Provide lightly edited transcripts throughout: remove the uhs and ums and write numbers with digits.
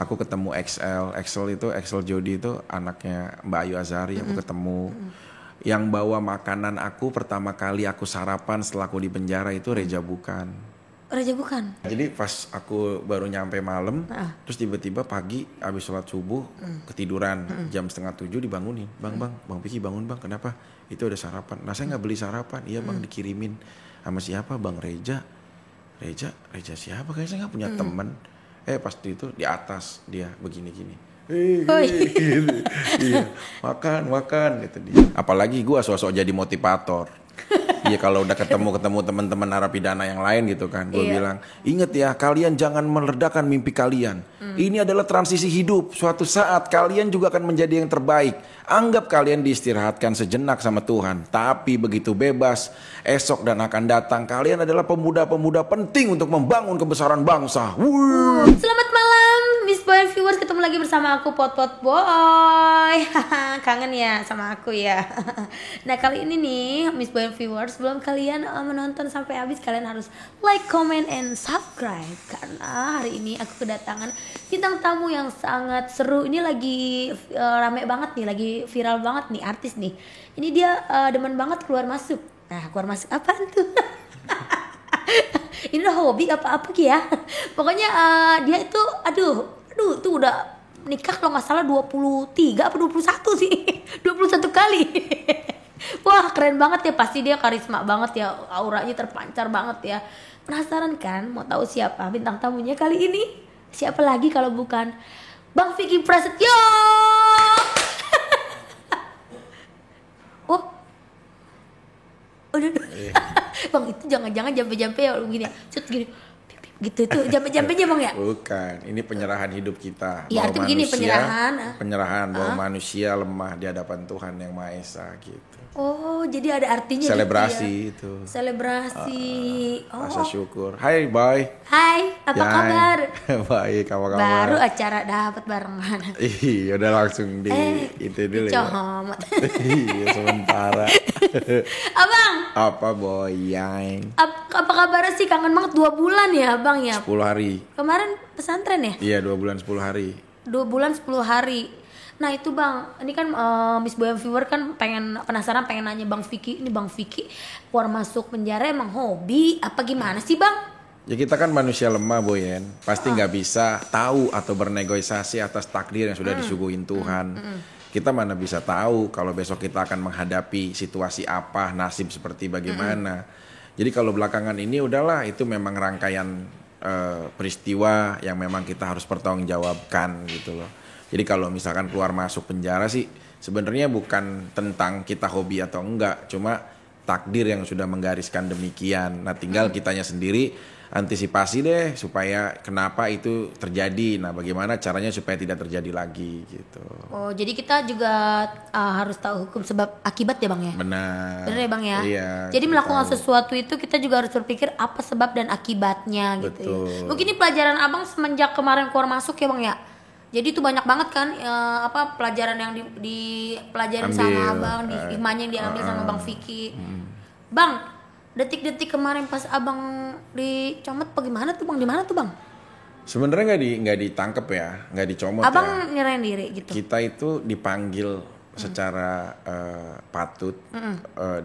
Aku ketemu Excel Jody itu anaknya Mbak Ayu Azhari, aku ketemu. Yang bawa makanan aku pertama kali aku sarapan setelah aku di penjara itu Reja Bukan. Raja Bukan. Jadi pas aku baru nyampe malam, terus tiba-tiba pagi abis sholat subuh ketiduran, jam 6:30 dibangunin. Bang Piki bangun bang, kenapa? Itu ada sarapan. Nah saya nggak beli sarapan, iya bang dikirimin sama siapa? Bang Reja siapa? Kayaknya saya nggak punya teman. Pasti itu di atas dia begini-gini. Iya, makan gitu dia. Apalagi gua sosok jadi motivator. Iya kalau udah ketemu teman-teman narapidana yang lain gitu kan, gue bilang, inget ya kalian jangan meredakan mimpi kalian. Ini adalah transisi hidup. Suatu saat kalian juga akan menjadi yang terbaik. Anggap kalian diistirahatkan sejenak sama Tuhan. Tapi begitu bebas, esok dan akan datang kalian adalah pemuda-pemuda penting untuk membangun kebesaran bangsa. Selamat malam Miss Boy viewers, ketemu lagi bersama aku Pot Boy. Kangen ya sama aku ya. Nah kali ini nih Miss Boy viewers, sebelum kalian menonton sampai habis, kalian harus like, comment, and subscribe. Karena hari ini aku kedatangan bintang tamu yang sangat seru. Ini lagi rame banget nih, lagi viral banget nih, artis nih. Ini dia demen banget keluar masuk. Nah keluar masuk apaan tuh? Ini udah hobi apa-apa ya. Pokoknya dia itu aduh tuh udah nikah kalau nggak salah 23 apa 21 sih. 21 kali. Wah keren banget ya, pasti dia karisma banget ya, auranya terpancar banget ya. Penasaran kan mau tahu siapa bintang tamunya kali ini? Siapa lagi kalau bukan Bang Vicky Prasetyo. Udah. Bang itu jangan-jangan jampe-jampe ya begini ya. Cut gini. Gitu tuh jampe-jampenya Bang ya? Bukan, ini penyerahan hidup kita. Iya arti begini penyerahan bahwa manusia lemah di hadapan Tuhan yang Maha Esa gitu. Oh, jadi ada artinya selebrasi gitu ya? Itu. Selebrasi. Rasa syukur. Hai, Boy. Hai, apa kabar? Baik, apa kabar? Baru acara dapat barengan. Iya, udah langsung itu dulu ya. Iya, sementara. Abang. Apa Boy, yang? Apa kabarnya sih? Kangen banget 2 bulan ya, Bang ya? 10 hari. Kemarin pesantren ya? Iya, 2 bulan 10 hari. 2 bulan 10 hari. Nah itu Bang, ini kan Miss Boy viewer kan penasaran pengen nanya Bang Vicky. Ini Bang Vicky keluar masuk penjara emang hobi apa gimana sih Bang? Ya kita kan manusia lemah Boyen, pasti nggak bisa tahu atau bernegosiasi atas takdir yang sudah disuguhin Tuhan. Kita mana bisa tahu kalau besok kita akan menghadapi situasi apa, nasib seperti bagaimana. Jadi kalau belakangan ini udahlah, itu memang rangkaian peristiwa yang memang kita harus pertanggungjawabkan gitu loh. Jadi kalau misalkan keluar masuk penjara sih sebenarnya bukan tentang kita hobi atau enggak, cuma takdir yang sudah menggariskan demikian. Nah tinggal kitanya sendiri antisipasi deh supaya kenapa itu terjadi. Nah bagaimana caranya supaya tidak terjadi lagi gitu. Oh jadi kita juga harus tahu hukum sebab akibat ya Bang ya? Benar ya Bang ya? Iya, jadi melakukan sesuatu itu kita juga harus berpikir apa sebab dan akibatnya gitu. Betul. Ya. Mungkin ini pelajaran Abang semenjak kemarin keluar masuk ya Bang ya? Jadi itu banyak banget kan pelajaran yang dipelajarin sama Abang, di hikmahnya yang diambil sama Bang Vicky. Bang, detik-detik kemarin pas Abang dicomot bagaimana tuh Bang? Di mana tuh Bang? Sebenarnya nggak ditangkep ya, nggak dicomot. Abang nyerahin diri gitu. Kita itu dipanggil secara patut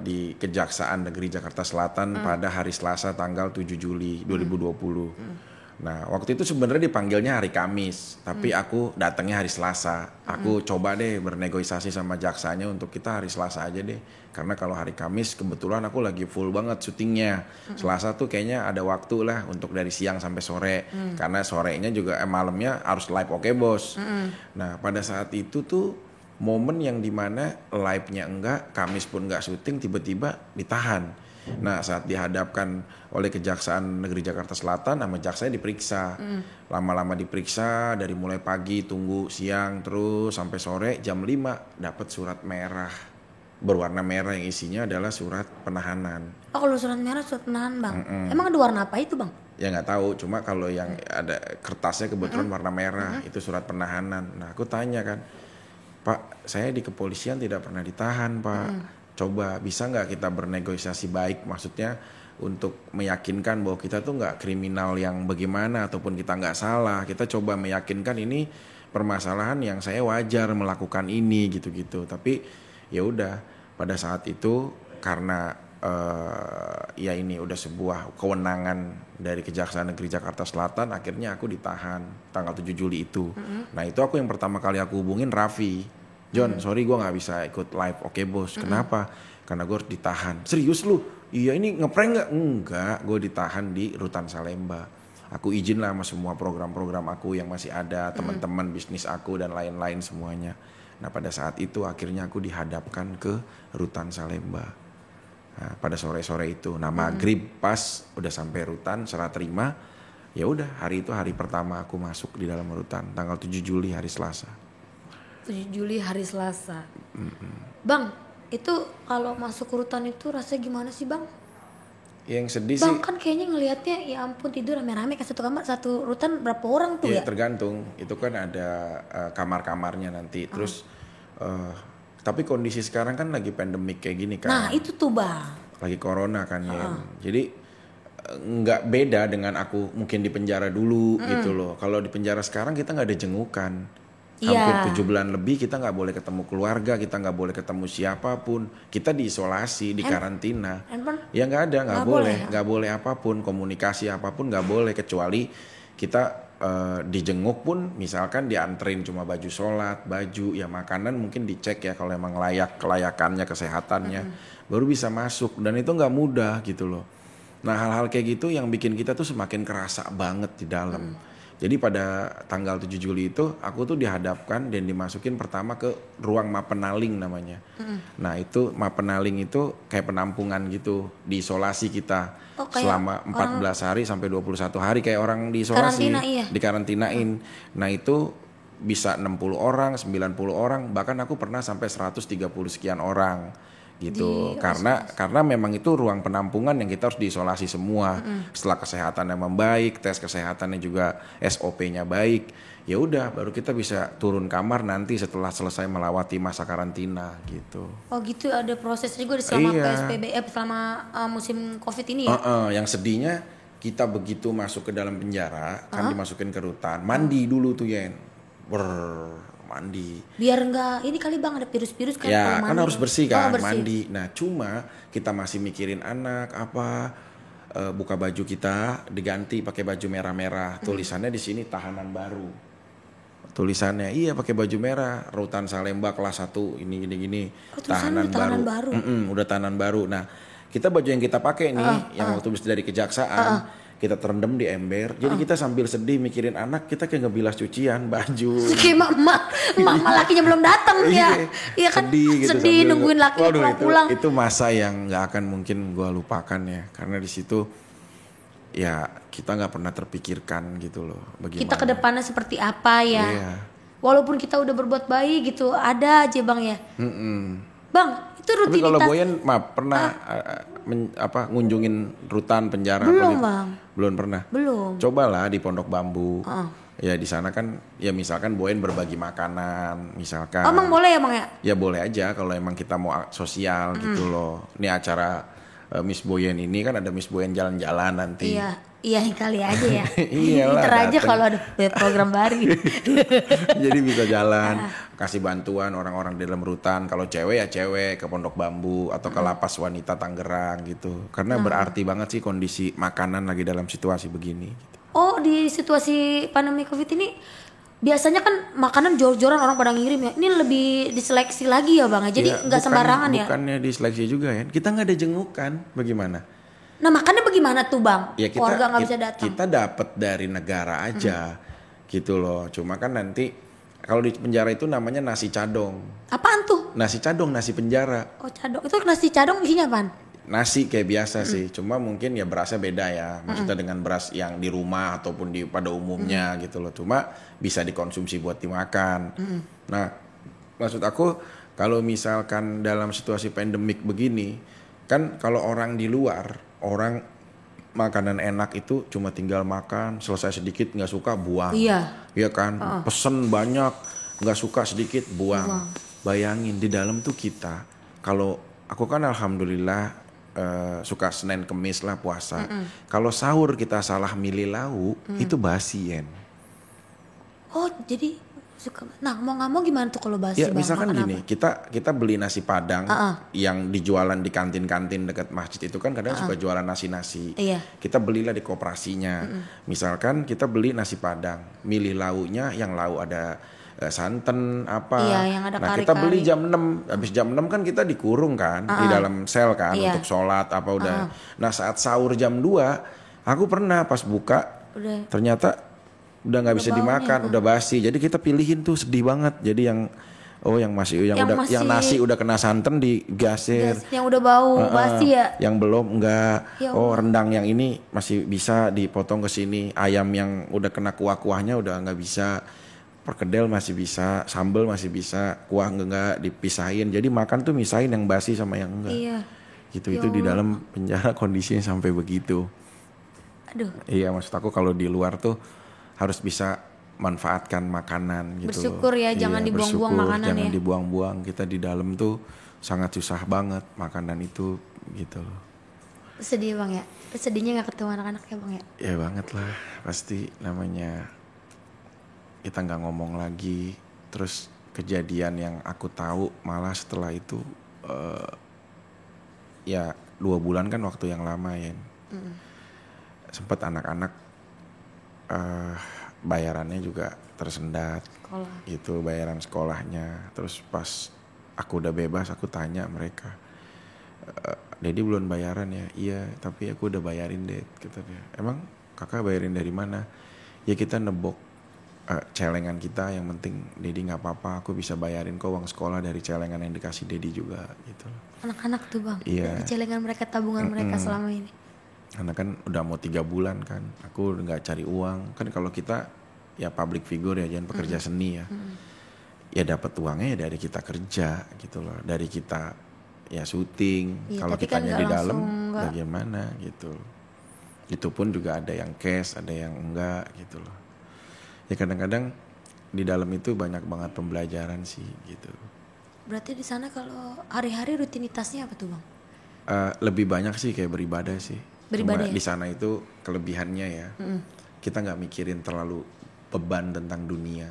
di Kejaksaan Negeri Jakarta Selatan pada hari Selasa tanggal 7 Juli 2020. Nah waktu itu sebenarnya dipanggilnya hari Kamis, tapi aku datangnya hari Selasa. Aku coba deh bernegosiasi sama jaksanya untuk kita hari Selasa aja deh, karena kalau hari Kamis kebetulan aku lagi full banget syutingnya. Selasa tuh kayaknya ada waktu lah untuk dari siang sampai sore, karena sorenya juga malamnya harus live Oke Bos. Nah pada saat itu tuh momen yang dimana live-nya enggak, Kamis pun enggak syuting, tiba-tiba ditahan. Nah saat dihadapkan oleh Kejaksaan Negeri Jakarta Selatan sama jaksanya diperiksa. Lama-lama diperiksa dari mulai pagi tunggu siang terus sampai sore jam 5 dapat surat merah berwarna merah yang isinya adalah surat penahanan. Oh kalau surat merah surat penahanan Bang. Emang ada warna apa itu Bang? Ya nggak tahu, cuma kalau yang ada kertasnya kebetulan warna merah itu surat penahanan. Nah aku tanya kan, Pak saya di kepolisian tidak pernah ditahan Pak. Coba bisa nggak kita bernegosiasi baik, maksudnya untuk meyakinkan bahwa kita tuh nggak kriminal yang bagaimana ataupun kita nggak salah. Kita coba meyakinkan ini permasalahan yang saya wajar melakukan ini gitu-gitu. Tapi ya udah pada saat itu karena ya ini udah sebuah kewenangan dari Kejaksaan Negeri Jakarta Selatan, akhirnya aku ditahan tanggal 7 Juli itu. Nah itu aku yang pertama kali aku hubungin Raffi. John, sorry gue nggak bisa ikut live. Oke bos, kenapa? Karena gue harus ditahan. Serius lu? Iya ini ngeprank nggak? Enggak, gue ditahan di Rutan Salemba. Aku izin lah sama semua program-program aku yang masih ada, teman-teman bisnis aku dan lain-lain semuanya. Nah pada saat itu akhirnya aku dihadapkan ke Rutan Salemba. Nah, pada sore-sore itu, nah maghrib pas udah sampai Rutan serah terima, ya udah hari itu hari pertama aku masuk di dalam Rutan, tanggal 7 Juli hari Selasa. 7 Juli hari Selasa. Bang, itu kalau masuk Rutan itu rasanya gimana sih bang? Yang sedih Bang sih, kan kayaknya ngelihatnya ya ampun tidur rame-rame kan satu kamar satu Rutan berapa orang tuh ya? tergantung, itu kan ada kamar-kamarnya nanti, terus tapi kondisi sekarang kan lagi pandemik kayak gini kan. Nah itu tuh bang. Lagi corona kan ya. Jadi nggak beda dengan aku mungkin di penjara dulu gitu loh. Kalau di penjara sekarang kita nggak ada jengukan. Hampir 7 bulan lebih kita nggak boleh ketemu keluarga, kita nggak boleh ketemu siapapun. Kita diisolasi, di karantina. Ya nggak ada, nggak boleh apapun, komunikasi apapun nggak boleh kecuali kita dijenguk pun misalkan dianterin cuma baju sholat, baju ya makanan mungkin dicek ya kalau emang kelayakannya, kesehatannya baru bisa masuk dan itu nggak mudah gitu loh. Nah hal-hal kayak gitu yang bikin kita tuh semakin kerasa banget di dalam. Jadi pada tanggal 7 Juli itu aku tuh dihadapkan dan dimasukin pertama ke ruang Mapenaling namanya. Nah itu Mapenaling itu kayak penampungan gitu, diisolasi kita selama 14 hari sampai 21 hari kayak orang diisolasi, dikarantinain. Nah itu bisa 60 orang, 90 orang, bahkan aku pernah sampai 130 sekian orang. Gitu karena memang itu ruang penampungan yang kita harus diisolasi semua. Setelah kesehatannya membaik, tes kesehatannya juga SOP-nya baik, ya udah baru kita bisa turun kamar nanti setelah selesai melewati masa karantina gitu. Oh gitu, ada proses juga selama PSBB selama musim Covid ini ya. Yang sedihnya kita begitu masuk ke dalam penjara kan dimasukin ke rutan, mandi dulu tuh Yen. Mandi biar enggak ini kali bang ada virus-virus kan ya kan mandi. Harus bersih kan mandi. Nah cuma kita masih mikirin anak buka baju kita diganti pakai baju merah-merah, tulisannya di sini tahanan baru, tulisannya pakai baju merah, Rutan Salemba kelas 1 ini gini tahanan baru. Udah tahanan baru. Nah kita baju yang kita pakai nih yang waktu bisa dari kejaksaan kita terendam di ember, jadi kita sambil sedih mikirin anak, kita kayak ngebilas cucian baju. Kayak emak lakinya belum datang ya. Iya kan sedih nungguin laki pulang. Itu masa yang nggak akan mungkin gue lupakan ya, karena di situ ya kita nggak pernah terpikirkan gitu loh. Bagaimana kita ke depannya seperti apa ya. Walaupun kita udah berbuat baik gitu, ada aja bang ya. Bang itu rutinitas. Tapi kalau Boyan pernah ngunjungin rutan penjara? Belum bang. Belum pernah. Belum. Cobalah di Pondok Bambu. Ya di sana kan ya misalkan Boyan berbagi makanan misalkan. Emang boleh ya bang ya? Ya boleh aja kalau emang kita mau sosial gitu loh. Ini acara Miss Boyan ini kan ada Miss Boyan jalan-jalan nanti. Iya kali aja ya. Iyalah. Ntar aja kalau ada program baru. Jadi bisa jalan, kasih bantuan orang-orang di dalam rutan. Kalau cewek ya cewek ke Pondok Bambu atau ke Lapas Wanita Tangerang gitu. Karena berarti banget sih kondisi makanan lagi dalam situasi begini. Gitu. Oh di situasi pandemi Covid ini biasanya kan makanan jor-joran orang pada ngirim ya. Ini lebih diseleksi lagi ya bang. Jadi nggak sembarangan ya. Bukannya diseleksi juga ya. Kita nggak ada jengukan. Bagaimana? Nah makannya bagaimana tuh bang? Ya keluarga nggak bisa datang. Kita dapat dari negara aja, gitu loh. Cuma kan nanti kalau di penjara itu namanya nasi cadong. Apaan tuh? Nasi cadong, nasi penjara. Oh cadong, itu nasi cadong isinya apaan? Nasi kayak biasa sih, cuma mungkin ya berasnya beda ya. Maksudnya dengan beras yang di rumah ataupun pada umumnya gitu loh. Cuma bisa dikonsumsi buat dimakan. Nah, maksud aku kalau misalkan dalam situasi pandemik begini, kan kalau orang di luar orang makanan enak itu cuma tinggal makan, selesai sedikit nggak suka buang. Iya kan, pesen banyak nggak suka sedikit buang. Bayangin di dalam tuh kita, kalau aku kan alhamdulillah suka Senin Kemis lah puasa. Kalau sahur kita salah milih lauk, itu basi Yen. Oh jadi suka. Nah mau nggak mau gimana tuh kalau basi Ya bang? misalkan Makan gini, kita beli nasi padang yang dijualan di kantin-kantin dekat masjid itu kan kadang suka jualan nasi-nasi. Iya. Kita belilah di koperasinya. Misalkan kita beli nasi padang, milih lauknya yang lauk ada santan apa. Iya, yang ada Nah kari-kari. kita beli jam 6, habis jam 6 kan kita dikurung kan di dalam sel kan Iya. untuk sholat apa udah. Nah saat sahur jam 2, aku pernah pas buka Udah. ternyata udah nggak bisa dimakan, udah basi. Jadi kita pilihin tuh sedih banget. Jadi yang yang nasi udah kena santan digeser. Yang udah bau basi ya. Yang belum enggak. Ya Rendang yang ini masih bisa dipotong ke sini. Ayam yang udah kena kuah-kuahnya udah nggak bisa. Perkedel masih bisa, sambal masih bisa, kuah enggak dipisahin. Jadi makan tuh misahin yang basi sama yang enggak. Iya. Gitu itu di dalam penjara kondisinya sampai begitu. Aduh. Iya maksud aku kalau di luar tuh harus bisa manfaatkan makanan gitu. Bersyukur ya, jangan dibuang-buang makanan jangan ya. dibuang-buang. Kita di dalam tuh sangat susah banget makanan itu gitu loh. Sedih bang ya. Sedihnya nggak ketemu anak-anak ya bang ya. Ya banget lah, pasti namanya kita nggak ngomong lagi. Terus kejadian yang aku tahu malah setelah itu ya 2 bulan kan waktu yang lama ya. Sempat anak-anak bayarannya juga tersendat. Sekolah. Gitu bayaran sekolahnya. Terus pas aku udah bebas aku tanya mereka, Dedi belum bayaran ya? Iya tapi aku udah bayarin Ded, kata dia. Emang kakak bayarin dari mana? Ya kita nebok celengan kita, yang penting Dedi nggak apa-apa, aku bisa bayarin kok uang sekolah dari celengan yang dikasih Dedi juga gitu. Anak-anak tuh bang. Iya. Dari celengan mereka, tabungan mereka selama ini. Karena kan udah mau 3 bulan kan, aku nggak cari uang. Kan kalau kita ya public figure ya, jangan pekerja seni ya. Ya dapat uangnya ya dari kita kerja gitu loh, dari kita ya syuting. Iya, Kalau tapi kitanya kan di dalam enggak. bagaimana gitu. Itu pun juga ada yang cash, ada yang enggak gitu loh. Ya kadang-kadang di dalam itu banyak banget pembelajaran sih gitu. Berarti di sana kalau hari-hari rutinitasnya apa tuh bang? Lebih banyak sih kayak beribadah sih. Beribadah Cuma ya? di sana itu kelebihannya ya, kita nggak mikirin terlalu beban tentang dunia.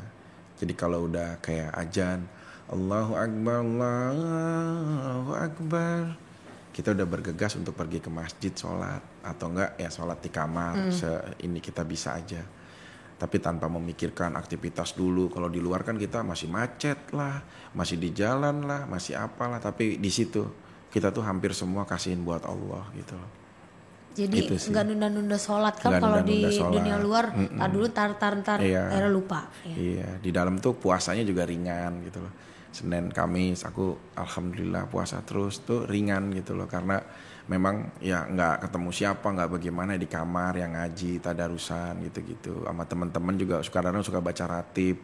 Jadi kalau udah kayak ajan, Allahu Akbar, Allahu Akbar, kita udah bergegas untuk pergi ke masjid sholat, atau enggak ya sholat di kamar, ini kita bisa aja. Tapi tanpa memikirkan aktivitas dulu. Kalau di luar kan kita masih macet lah, masih di jalan lah, masih apalah. Tapi di situ kita tuh hampir semua kasihin buat Allah gitu loh. Jadi nggak nunda-nunda sholat kan, kalau di dunia luar dulu tar akhirnya lupa. Ya. Iya, di dalam tuh puasanya juga ringan gitu loh. Senin Kamis aku alhamdulillah puasa terus tuh ringan gitu loh, karena memang ya nggak ketemu siapa, nggak bagaimana di kamar yang ngaji tadarusan gitu-gitu. Sama teman-teman juga kadang-kadang suka baca ratib.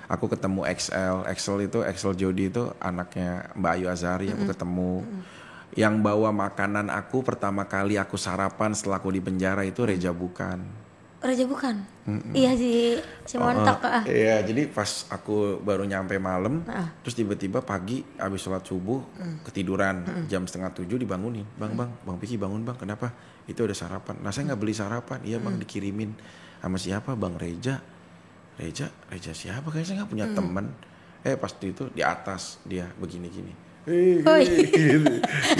Aku ketemu Excel Jody itu anaknya Mbak Ayu Azhari, aku ketemu. Yang bawa makanan aku pertama kali aku sarapan setelah aku di penjara itu Reja Bukan. Reja Bukan? Iya sih, si Montak. Iya, jadi pas aku baru nyampe malam, terus tiba-tiba pagi abis sholat subuh ketiduran, jam 6:30 dibangunin. Bang Piki bangun bang, kenapa? Itu ada sarapan. Nah saya nggak beli sarapan, iya bang dikirimin sama siapa? Bang Reja siapa? Kayaknya saya nggak punya teman. Pasti itu di atas dia begini-gini. Gitu.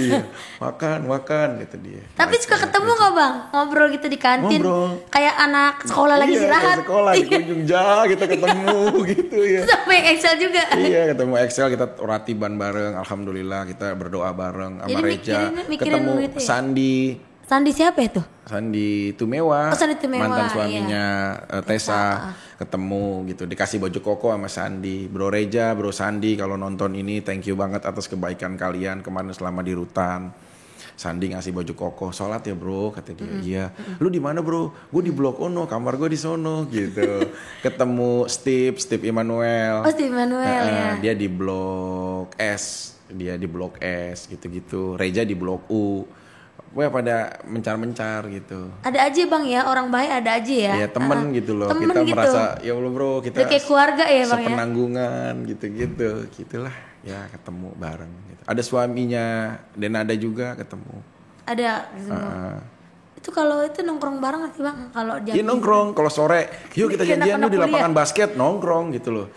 Iya, makan gitu dia. Tapi suka ketemu nggak bang? Ngobrol gitu di kantin. Ngobrol. Kayak anak sekolah lagi istirahat. Kayak sekolah di kunjung kita ketemu gitu ya. Sampai Excel juga. Iya, ketemu Excel, kita ratiban bareng, alhamdulillah kita berdoa bareng sama Jadi Reja. mikirin Ketemu gitu ya? Sandi siapa ya tuh? Sandi Tumewa, Sandi Tumewa, mantan suaminya Tessa, ketemu gitu, dikasih baju koko sama Sandi. Bro Reja, Bro Sandi, kalau nonton ini thank you banget atas kebaikan kalian kemarin selama di rutan. Sandi ngasih baju koko, sholat ya bro, kata dia. Iya. Lu di mana bro? Gue di blok ono, kamar gue di sono gitu. Ketemu Steve Emmanuel. Oh Steve Emmanuel ya. Dia di blok S, gitu-gitu. Reja di blok U. Wah pada mencar-mencar gitu. Ada aja bang ya, orang baik ada aja ya. Iya temen gitu loh, temen kita gitu. merasa ya Allah bro, kita udah kayak keluarga ya bang ya. sepenanggungan gitulah ya, ketemu bareng gitu. Ada suaminya Denada juga ketemu. Ada semua. Itu kalau itu nongkrong bareng nggak sih bang? Kalau jam Iya nongkrong, kalau sore, yuk kita janjian yuk di lapangan basket nongkrong gitu loh.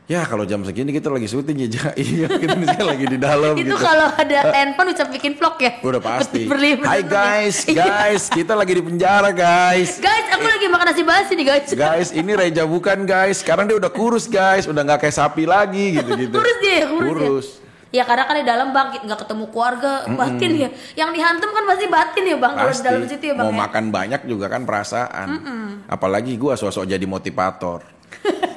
Ya kalau jam segini kita lagi syuting ya, iya kita misalnya lagi di dalam itu gitu. kalau ada handphone bisa bikin vlog ya? Udah pasti. Berlibur. Hai guys, kita lagi di penjara guys. Guys, aku lagi makan nasi basi nih guys. Guys, ini Reja bukan guys. Sekarang dia udah kurus guys, udah nggak kayak sapi lagi gitu-gitu. Kurus dia, kurus. Ya karena kan di dalam bang nggak ketemu keluarga, batin ya. Yang dihantam kan pasti batin ya bang kalau di dalam situ ya bang. Mau ya? makan banyak juga kan perasaan. Apalagi gua sosok jadi motivator.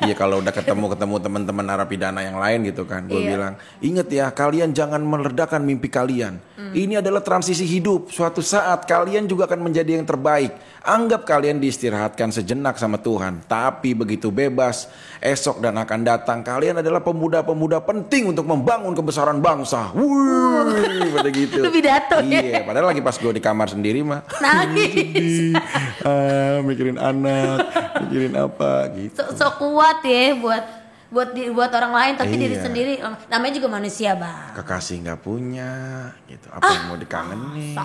Iya kalau udah ketemu teman-teman narapidana yang lain gitu kan, gue bilang, inget ya kalian jangan meledakkan mimpi kalian. Ini adalah transisi hidup. Suatu saat kalian juga akan menjadi yang terbaik. Anggap kalian diistirahatkan sejenak sama Tuhan. Tapi begitu bebas, esok dan akan datang kalian adalah pemuda-pemuda penting untuk membangun kebesaran bangsa. Wuih, pada gitu. Lebih dato ya. Iya, padahal lagi pas gue di kamar sendiri mah nangis. mikirin anak, mikirin apa gitu. So kuat ya buat orang lain tapi diri Iya. sendiri namanya juga manusia bang. Kekasih nggak punya gitu, apa yang mau dikangenin.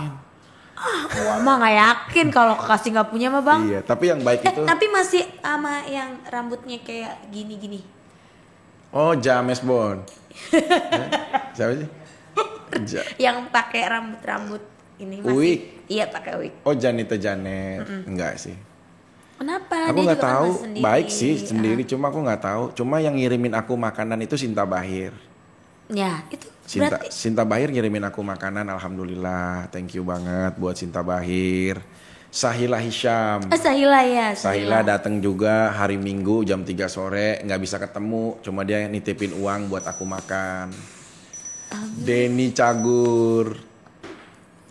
Gua mah nggak yakin kalau kekasih nggak punya mah bang. Iya, tapi yang baik itu Tapi masih sama yang rambutnya kayak gini-gini. oh James Bond. Siapa sih? Yang pakai rambut ini masih. Wig. Iya pakai wig. Oh Janita Janet. Enggak sih. Kenapa? Aku Dia nggak juga kan tahu. masih sendiri. Baik sih sendiri, cuma aku nggak tahu. Cuma yang ngirimin aku makanan itu Sinta Bahir. Ya itu berarti. Sinta Bahir ngirimin aku makanan, alhamdulillah. Thank you banget buat Sinta Bahir. Sahila Hisham. Sahila ya. Sahila datang juga hari Minggu jam 3 sore, nggak bisa ketemu, cuma dia nitipin uang buat aku makan. Denny Cagur,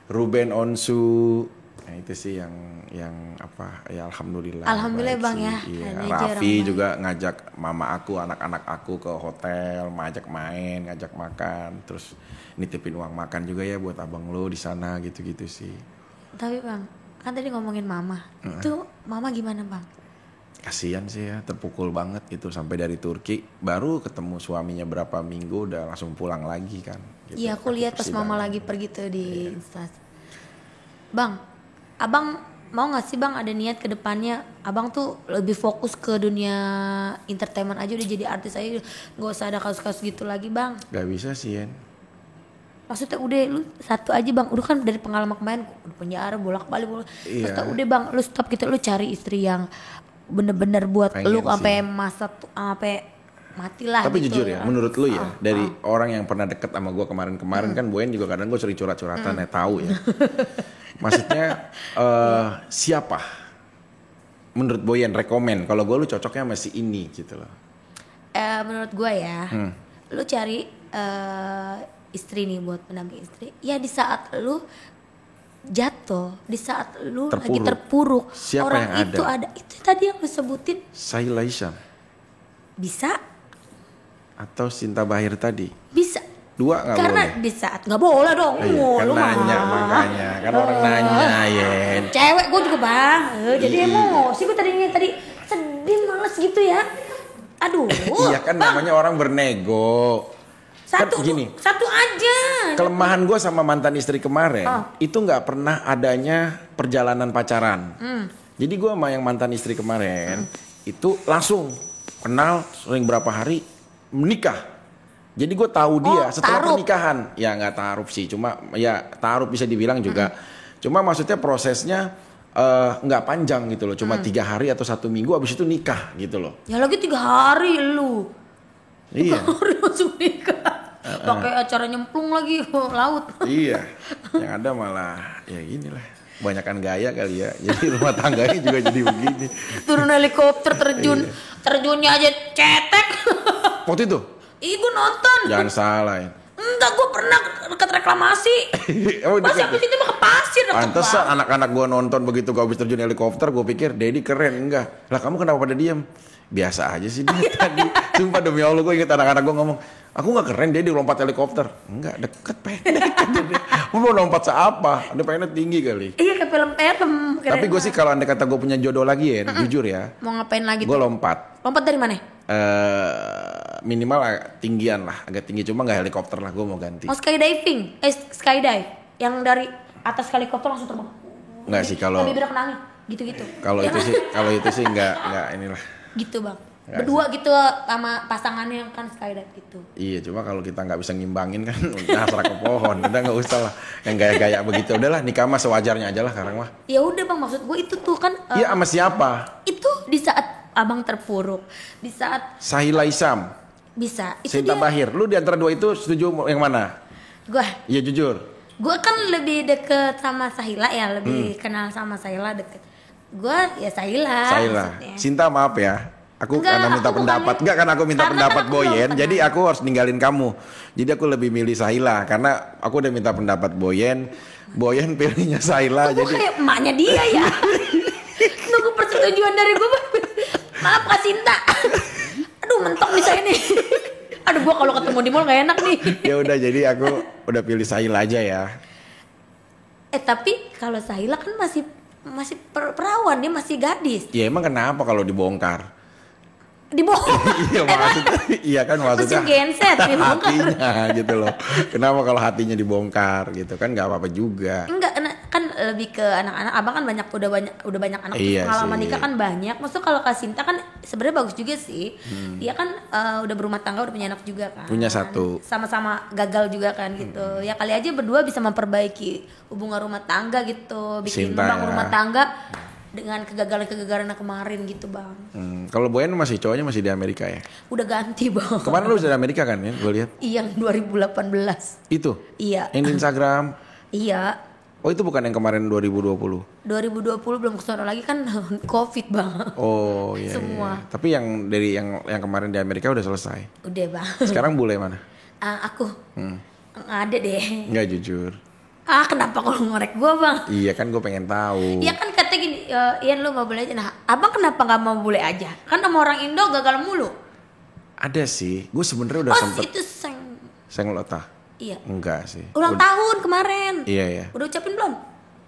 Ruben Onsu, nah itu sih yang apa ya alhamdulillah. Alhamdulillah baik bang sih. ya. Iya. Ada Raffi jarang juga ngajak mama aku, anak-anak aku ke hotel, ngajak main, ngajak makan, terus nitipin uang makan juga ya buat abang lo di sana gitu-gitu sih. Tapi bang, kan tadi ngomongin mama. Itu mama gimana bang? Kasian sih ya, terpukul banget gitu sampai dari Turki baru ketemu suaminya berapa minggu udah langsung pulang lagi kan. Gitu. Iya aku lihat pas mama lagi pergi tuh di Instagram. Bang, abang mau nggak sih bang ada niat ke depannya abang tuh lebih fokus ke dunia entertainment aja udah jadi artis aja nggak usah ada kasus-kasus gitu lagi bang. Gak bisa sih Yen. Maksudnya udah lu satu aja bang, udah kan dari pengalaman kemarin udah penjara bolak-balik Iya. Maksudnya udah bang lu stop gitu lu cari istri yang bener-bener buat Pengen lu sih. sampai masa sampai mati lah. Tapi gitu. jujur ya, menurut lu ya, dari orang yang pernah deket sama gue kemarin-kemarin kan Boyen juga kadang gue sering curhat-curhatan ya tahu ya. Maksudnya siapa? Menurut Boyen rekomen kalau gue lu cocoknya masih ini gitu loh. Menurut gue ya, lu cari istri nih buat pendamping istri. Ya di saat lu jatuh, di saat lu lagi terpuruk, Siapa orang yang itu ada. Itu tadi yang lu sebutin. Sahila Hisham Bisa, atau Sinta Bahir tadi. bisa. Dua nggak Karena boleh. di saat nggak boleh dong. Iya, kan lu nanya mah. makanya, kan orang nanya Yen. Cewek gue juga bang, jadi emosi gue tadi sedih males gitu ya. Aduh. Iya kan Bang, namanya orang bernego. satu Kan gini. satu aja. Kelemahan gue sama mantan istri kemarin itu nggak pernah adanya perjalanan pacaran. Jadi gue sama yang mantan istri kemarin itu langsung kenal sering berapa hari menikah. Jadi gue tahu dia setelah taruh. pernikahan. Ya nggak taruh sih, cuma ya taruh bisa dibilang juga. Cuma maksudnya prosesnya nggak panjang gitu loh, cuma 3 hari atau 1 minggu abis itu nikah gitu loh. Ya lagi 3 hari lu. Iya. 3 hari langsung nikah. Pakai acara nyemplung lagi laut. Iya, yang ada malah ya gini lah, banyakan gaya kali ya. Jadi rumah tangganya juga jadi begini. Turun helikopter terjun, terjunnya aja cetek. Waktu itu? Ih gue nonton. Jangan salah ya. Enggak, gue pernah dekat reklamasi. Oh, Masih deket. habis itu mah ke pasir. deket Pantesan banget. anak-anak gue nonton begitu gue habis terjun helikopter, gue pikir Dedi keren. Enggak. Lah kamu kenapa pada diem? Biasa aja sih dia tadi. Sumpah demi Allah gue inget anak-anak gue ngomong, aku gak keren Dedi lompat helikopter. Enggak, deket pendek. Lu mau lompat seapa? Ada pengennya tinggi kali. Iya kayak film. Tapi gue sih kalau andai kata gue punya jodoh lagi ya, jujur ya, Mau ngapain lagi gue tuh? lompat. Lompat dari mana? Minimal tinggian lah, agak tinggi, cuma nggak helikopter lah, gue mau ganti. Mau skydiving? Skydive? Yang dari atas helikopter langsung terbang. Enggak sih kalau Tapi bibirnya kena angin, gitu-gitu. kalau Ya itu kan? sih kalau itu sih enggak inilah. Gitu bang. Nggak Berdua gitu sama pasangannya kan skydive gitu. Iya, cuma kalau kita nggak bisa ngimbangin kan udah asrak ke pohon, udah nggak usah lah yang gaya-gaya begitu. Udahlah nikah mah sewajarnya aja lah sekarang mah. Ya udah bang, maksud gue itu tuh kan. Iya, sama siapa? Itu di saat abang terpuruk, di saat Sahila Isam, bisa. Itu Sinta dia. Bahir. Lu di antara dua itu setuju yang mana? Gue Iya jujur. kan lebih deket sama Sahila ya, lebih kenal sama Sahila deket. Gue ya Sahila. Sahila. maksudnya. Sinta maaf ya. Aku Enggak, karena minta aku pendapat. bukannya- Enggak, karena aku minta karena pendapat kan aku belum Boyen. kenal. Jadi aku harus ninggalin kamu. Jadi aku lebih milih Sahila karena aku udah minta pendapat Boyen. Boyen pilihnya Sahila. Gue Jadi kayak emaknya dia ya. Nunggu persetujuan dari gue. Maaf Kak Sinta. Aduh mentok nih saya nih. Aduh gue kalau ketemu di mall gak enak nih. ya udah, jadi aku udah pilih Sahila aja ya. Tapi kalau Sahila kan masih perawan, dia masih gadis. Ya emang kenapa kalau dibongkar? Dibohong. Iya maksudnya, iya kan maksudnya Mesin genset dibongkar. hatinya gitu loh. Kenapa kalau hatinya dibongkar gitu kan nggak apa-apa juga. Enggak, kan lebih ke anak-anak. Abang kan udah banyak anak, Iya pengalaman sih. nikah kan banyak. Maksudnya kalau Kak Sinta kan sebenarnya bagus juga sih. Dia kan udah berumah tangga, udah punya anak juga kan. Punya satu. Sama-sama gagal juga kan gitu. Ya kali aja berdua bisa memperbaiki hubungan rumah tangga gitu, bikin Sinta membangun ya. rumah tangga dengan kegagalan kemarin gitu, Bang. Kalau Boyen cowoknya masih di Amerika ya. Udah ganti, Bang. Kemarin lu udah di Amerika kan ya? Gue lihat. Yang 2018. Itu. Iya. Yang di Instagram. Iya. Oh itu bukan yang kemarin 2020. 2020 belum kesana lagi kan Covid, Bang. Oh iya. Semua. Iya. Tapi yang dari yang kemarin di Amerika udah selesai. Udah, Bang. Sekarang bule mana? Aku ada deh. Enggak jujur. Kenapa kalau ngorek gua, Bang? Iya kan gue pengen tahu. Iya kan katanya gini, Ian lu mau boleh aja. Nah, abang kenapa nggak mau boleh aja? Kan sama orang Indo gagal mulu. Ada sih. Gue sebenarnya udah Oh, sempet. itu seng. Senglota. Iya. Enggak sih. Ulang tahun kemarin. Iya ya. Udah ucapin belum?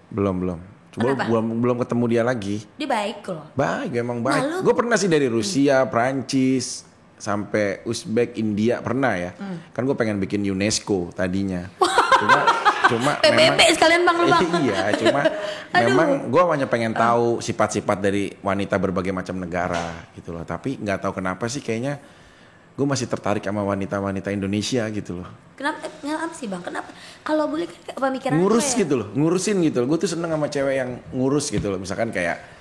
Belum. Coba Kenapa? belum ketemu dia lagi. Dia baik loh. Baik, emang Nah, baik. lu- Gue pernah sih dari Rusia, Prancis, sampai Uzbek, India pernah ya. Kan gue pengen bikin UNESCO tadinya. cuma PBB sekalian, Bang, lu, Bang. iya, cuma Aduh. memang gue hanya pengen tahu sifat-sifat dari wanita berbagai macam negara gitu loh. Tapi nggak tahu kenapa sih kayaknya gue masih tertarik sama wanita-wanita Indonesia gitu loh. Kenapa sih, Bang? Kenapa? Kalau boleh kan pemikiran Ngurus gue ya. gitu loh, ngurusin gitu loh. Gue tuh seneng sama cewek yang ngurus gitu loh. Misalkan kayak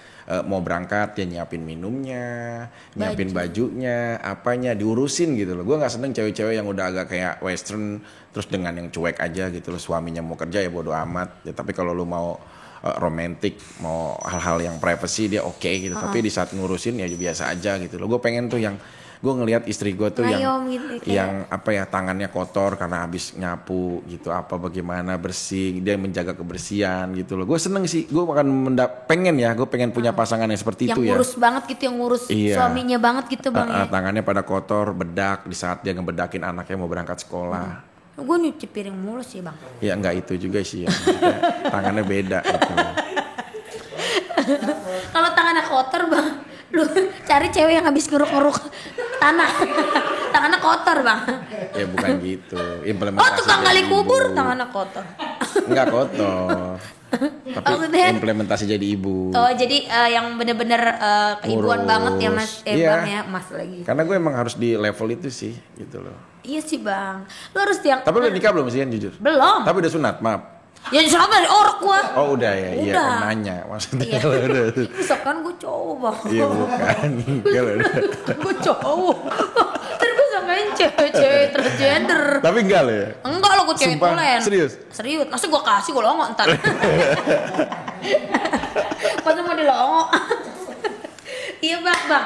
mau berangkat dia nyiapin minumnya, nyiapin bajunya, apanya diurusin gitu loh. Gue nggak seneng cewek-cewek yang udah agak kayak western terus dengan yang cuek aja gitu loh. Suaminya mau kerja ya bodo amat. Ya, tapi kalau lu mau romantic, mau hal-hal yang privacy dia oke gitu. Tapi di saat ngurusin ya biasa aja gitu loh. Gue pengen tuh yang gue ngelihat istri gue tuh Ngayom gitu, kayak- yang apa ya tangannya kotor karena habis nyapu gitu, apa bagaimana bersih, dia menjaga kebersihan gitu loh. Gue seneng sih, gue akan pengen punya pasangan yang seperti yang itu ya. ngurus banget gitu, yang ngurus Iya. suaminya banget gitu, Bang ya. Tangannya pada kotor, bedak di saat dia ngebedakin anaknya mau berangkat sekolah. Gue nyuci piring mulu sih, Bang. Ya enggak itu juga sih ya. Maksudnya tangannya beda gitu. Kalau tangannya kotor, Bang, lu cari cewek yang habis ngeruk-ngeruk tanah. Tangannya kotor, Bang. Ya bukan gitu. Oh, Implementasi tukang jadi gali kubur ibu. tangannya kotor. Enggak kotor. Tapi Maksudnya- implementasi jadi ibu. Oh, jadi yang bener-bener keibuan Ngurus. banget ya, Mas. Iya. Bang ya, Mas lagi. Karena gue emang harus di level itu sih gitu loh. Iya sih, Bang. Lu harus yang Tapi udah nikah belum sih kan jujur? belum. Tapi udah sunat, maaf. Ya sunat dari orok gua. Oh udah ya, iya Udah. kan nanya maksudnya. Iya. Udah. Misalkan gue cowok, Bang. Iya bukan. Kalau udah. Gue cowok. Terus gue sangkain cewek transgender. Tapi enggak loh ya. Enggak lo, gue cewek Sumpah, tulen. serius? Serius. Masa gue kasih gue longo ntar. Masa mau dilongo. Iya, Bang.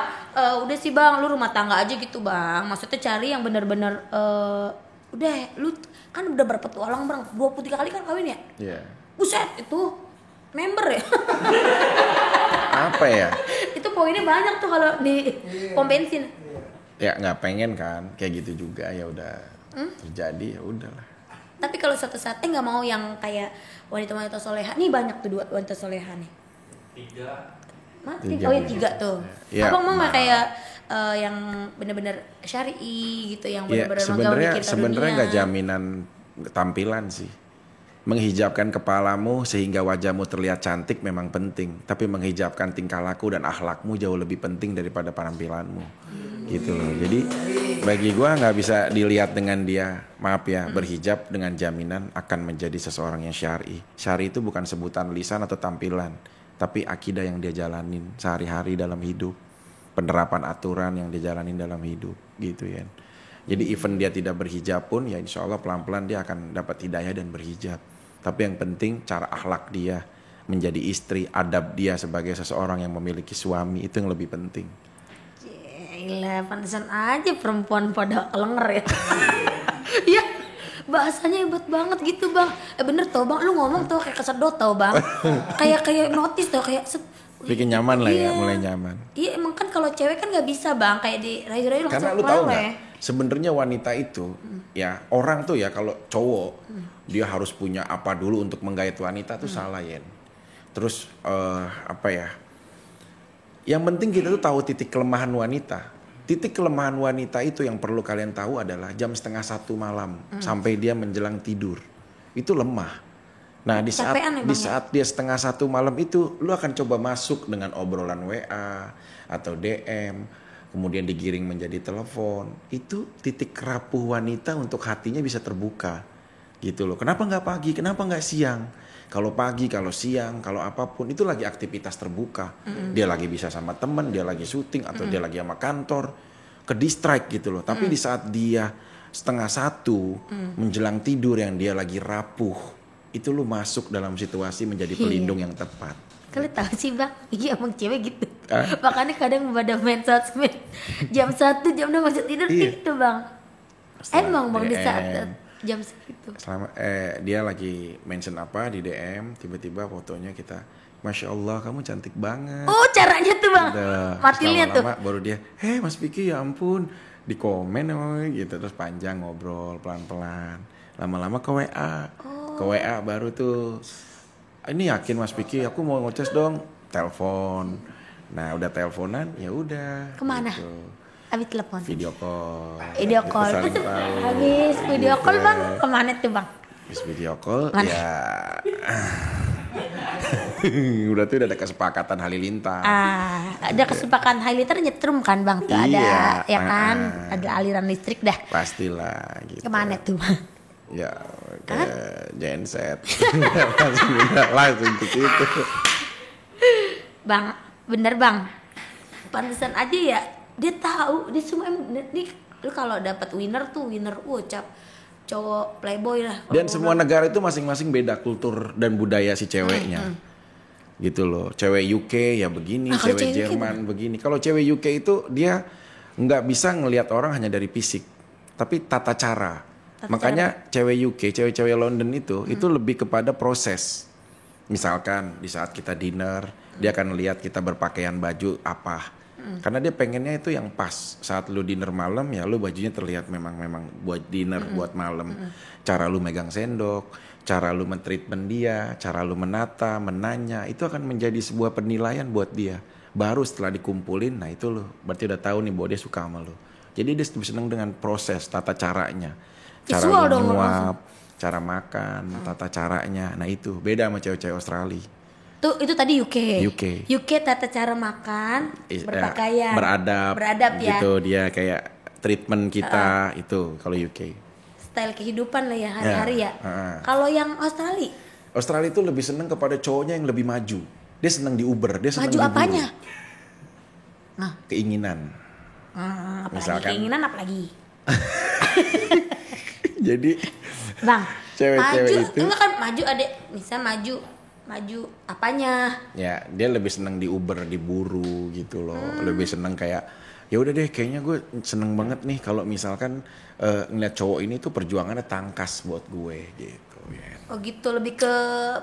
Udah sih, Bang, lu rumah tangga aja gitu, Bang. Maksudnya cari yang bener-bener udah lu kan udah berpetualang, Bang. 23 kali kan kawin ya? Iya. Buset, itu member ya. Apa ya? Itu poinnya banyak tuh kalau di pom bensin. Ya nggak pengen kan kayak gitu juga, ya udah terjadi ya udahlah. Tapi kalau suatu saat nggak mau yang kayak wanita-wanita soleha. Nih banyak tuh dua wanita soleha nih. Tiga. Oh ya 3 tuh. Ya, Abang mau nggak kayak yang bener-bener syar'i gitu, yang Ya bener-bener menggauli kita sebenarnya dunia. nggak jaminan tampilan sih. Menghijabkan kepalamu sehingga wajahmu terlihat cantik memang penting, tapi menghijabkan tingkah laku dan akhlakmu jauh lebih penting daripada penampilanmu. Gitu loh. Jadi bagi gue nggak bisa dilihat dengan dia, maaf ya, berhijab dengan jaminan akan menjadi seseorang yang syar'i. Syar'i itu bukan sebutan lisan atau tampilan, tapi akidah yang dia jalanin sehari-hari dalam hidup, penerapan aturan yang dia jalanin dalam hidup, gitu ya. Jadi even dia tidak berhijab pun, ya insya Allah pelan-pelan dia akan dapat hidayah dan berhijab. Tapi yang penting cara akhlak dia menjadi istri, adab dia sebagai seseorang yang memiliki suami, itu yang lebih penting. Gila, pantesan aja perempuan pada kelenger ya. Iya, bahasanya hebat banget gitu bang. Bener tau bang, lu ngomong tuh kayak kesedot tau bang. kayak notice tau, kayak bikin nyaman lah ya, mulai nyaman. Iya emang kan kalau cewek kan nggak bisa bang, kayak di rayu-rayu karena lu tahu nggak, sebenarnya wanita itu ya, orang tuh ya kalau cowok dia harus punya apa dulu untuk menggait wanita tuh salah ya. Terus apa ya? Yang penting kita tuh tahu titik kelemahan wanita. Titik kelemahan wanita itu yang perlu kalian tahu adalah jam 1:30 malam sampai dia menjelang tidur. Itu lemah. Nah di saat dia 1:30 malam itu, lu akan coba masuk dengan obrolan WA atau DM, kemudian digiring menjadi telepon. Itu titik rapuh wanita untuk hatinya bisa terbuka, gitu loh. Kenapa nggak pagi? Kenapa nggak siang? Kalau pagi, kalau siang, kalau apapun itu lagi aktivitas terbuka. Dia lagi bisa sama temen, dia lagi syuting atau dia lagi sama kantor, ke distract gitu loh. Tapi di saat dia 1:30 menjelang tidur yang dia lagi rapuh, itu lu masuk dalam situasi menjadi pelindung yang tepat. Kalian tahu sih bang, iya emang cewek gitu. Makanya kadang pada main sosmed jam 1, jam 2 masuk tidur gitu bang. Emang bang di saat jam segitu. Dia lagi mention apa di DM, tiba-tiba fotonya kita, Masya Allah kamu cantik banget. Oh caranya tuh bang, mati lihat tuh. Baru dia, Mas Vicky ya ampun, di komen gitu, terus panjang ngobrol pelan-pelan. Lama-lama ke WA, ke WA baru tuh, ini yakin Mas Vicky, aku mau ngecas dong, telepon. Nah udah teleponan, ya udah. Kemana? Gitu. Habis telepon. Video call. Video call. Habis video call bang, kemana tuh bang? Habis video call, mana? Ya. Udah tuh udah ada kesepakatan halilintar. Ada kesepakatan halilintar nyetrum kan bang? Tuh ada, ya kan? Ada aliran listrik dah. Pastilah. Gitu. Kemana tuh bang? Ya ke genset. langsung ke situ. Bang, bener bang. Pantesan aja ya. Dia tahu, dia semua nih lu kalau dapat winner tuh winner cap cowok playboy lah. Dan semua negara itu masing-masing beda kultur dan budaya si ceweknya. Gitu loh. Cewek UK ya begini, cewek Jerman begini. Kalau cewek UK itu dia nggak bisa ngelihat orang hanya dari fisik, tapi tata cara. Makanya cewek UK, cewek-cewek London itu lebih kepada proses. Misalkan di saat kita dinner, dia akan lihat kita berpakaian baju apa. Karena dia pengennya itu yang pas. Saat lu dinner malam ya lu bajunya terlihat memang buat dinner, buat malam. Cara lu megang sendok, cara lu men-treatment dia, cara lu menata, menanya, itu akan menjadi sebuah penilaian buat dia. Baru setelah dikumpulin, nah itu lu berarti udah tahu nih bahwa dia suka sama lu. Jadi dia seneng dengan proses, tata caranya. Cara lu nyuap, cara makan, tata caranya. Nah itu beda sama cewek-cewek Australia. Tuh itu tadi UK tata cara makan, berpakaian, beradab ya. Gitu dia kayak treatment kita itu kalau UK. Style kehidupan lah ya hari-hari ya. Kalau yang Australia itu lebih seneng kepada cowoknya yang lebih maju. Dia seneng di Uber, dia seneng maju apanya? Nah, keinginan. Misalkan keinginan apalagi? Jadi bang, cewek-cewek maju, itu enggak kan maju ada, misal maju apanya? Ya dia lebih seneng di Uber, diburu gitu loh. Lebih seneng kayak ya udah deh kayaknya gue seneng banget nih kalau misalkan ngeliat cowok ini tuh perjuangannya tangkas buat gue gitu ya. Oh gitu, lebih ke